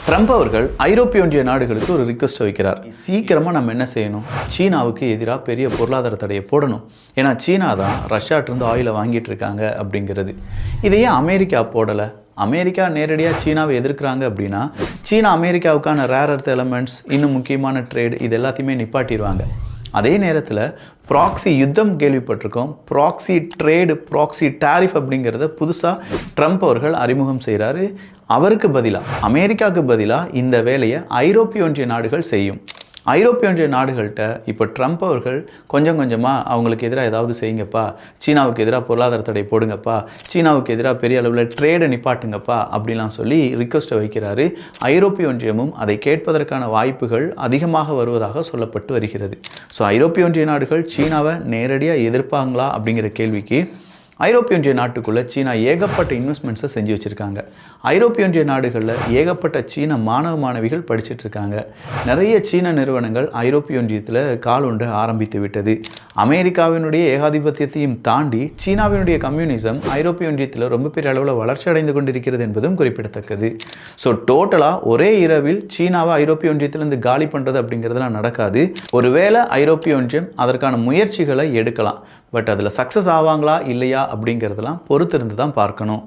Trump அவர்கள் ஐரோப்பிய ஒன்றிய நாடுகளுக்கு ஒரு ரிக்வெஸ்ட் வைக்கிறார். சீக்கிரமாக நம்ம என்ன செய்யணும், சீனாவுக்கு எதிராக பெரிய பொருளாதார தடையை போடணும். ஏன்னா சீனா தான் ரஷ்யாட்டிருந்து ஆயிலை வாங்கிட்டு இருக்காங்க அப்படிங்கிறது. இதையே அமெரிக்கா போடலை. அமெரிக்கா நேரடியாக சீனாவை எதிர்க்கிறாங்க அப்படின்னா சீனா அமெரிக்காவுக்கான ரேர் எர்த் எலமெண்ட்ஸ், இன்னும் முக்கியமான ட்ரேட், இது எல்லாத்தையுமே நிப்பாட்டிடுவாங்க. அதே நேரத்தில் ப்ராக்ஸி யுத்தம் கேள்விப்பட்டிருக்கோம். ப்ராக்ஸி ட்ரேடு, ப்ராக்ஸி டாரிஃப் அப்படிங்கிறத புதுசாக ட்ரம்ப் அவர்கள் அறிமுகம் செய்கிறாரு. அவருக்கு பதிலாக, அமெரிக்காவுக்கு பதிலாக இந்த வேலையை ஐரோப்பிய ஒன்றிய நாடுகள் செய்யும். ஐரோப்பிய ஒன்றிய நாடுகள்கிட்ட இப்போ ட்ரம்ப் அவர்கள் கொஞ்சம் கொஞ்சமாக அவங்களுக்கு எதிராக ஏதாவது செய்யுங்கப்பா, சீனாவுக்கு எதிராக பொருளாதார தடை போடுங்கப்பா, சீனாவுக்கு எதிராக பெரிய அளவில் ட்ரேடை நிப்பாட்டுங்கப்பா அப்படிலாம் சொல்லி ரிக்வெஸ்ட்டை வைக்கிறாரு. ஐரோப்பிய ஒன்றியமும் அதை கேட்பதற்கான வாய்ப்புகள் அதிகமாக வருவதாக சொல்லப்பட்டு வருகிறது. ஸோ ஐரோப்பிய ஒன்றிய நாடுகள் சீனாவை நேரடியாக எதிர்ப்பாங்களா அப்படிங்கிற கேள்விக்கு ஐரோப்பிய ஒன்றிய நாட்டுக்குள்ளே சீனா ஏகப்பட்ட இன்வெஸ்ட்மெண்ட்ஸை செஞ்சு வச்சுருக்காங்க. ஐரோப்பிய ஒன்றிய நாடுகளில் ஏகப்பட்ட சீன மாணவ மாணவிகள் படிச்சுட்டு இருக்காங்க. நிறைய சீன நிறுவனங்கள் ஐரோப்பிய ஒன்றியத்தில் கால் ஒன்று ஆரம்பித்து விட்டது. அமெரிக்காவினுடைய ஏகாதிபத்தியத்தையும் தாண்டி சீனாவினுடைய கம்யூனிசம் ஐரோப்பிய ஒன்றியத்தில் ரொம்ப பெரிய அளவில் வளர்ச்சி அடைந்து கொண்டிருக்கிறது என்பதும் குறிப்பிடத்தக்கது. ஸோ டோட்டலாக ஒரே இரவில் சீனாவை ஐரோப்பிய ஒன்றியத்திலிருந்து காலி பண்ணுறது அப்படிங்கிறதுலாம் நடக்காது. ஒருவேளை ஐரோப்பிய ஒன்றியம் அதற்கான முயற்சிகளை எடுக்கலாம். பட் அதில் சக்ஸஸ் ஆவாங்களா இல்லையா அப்படிங்கிறதெல்லாம் பொறுத்திருந்து தான் பார்க்கணும்.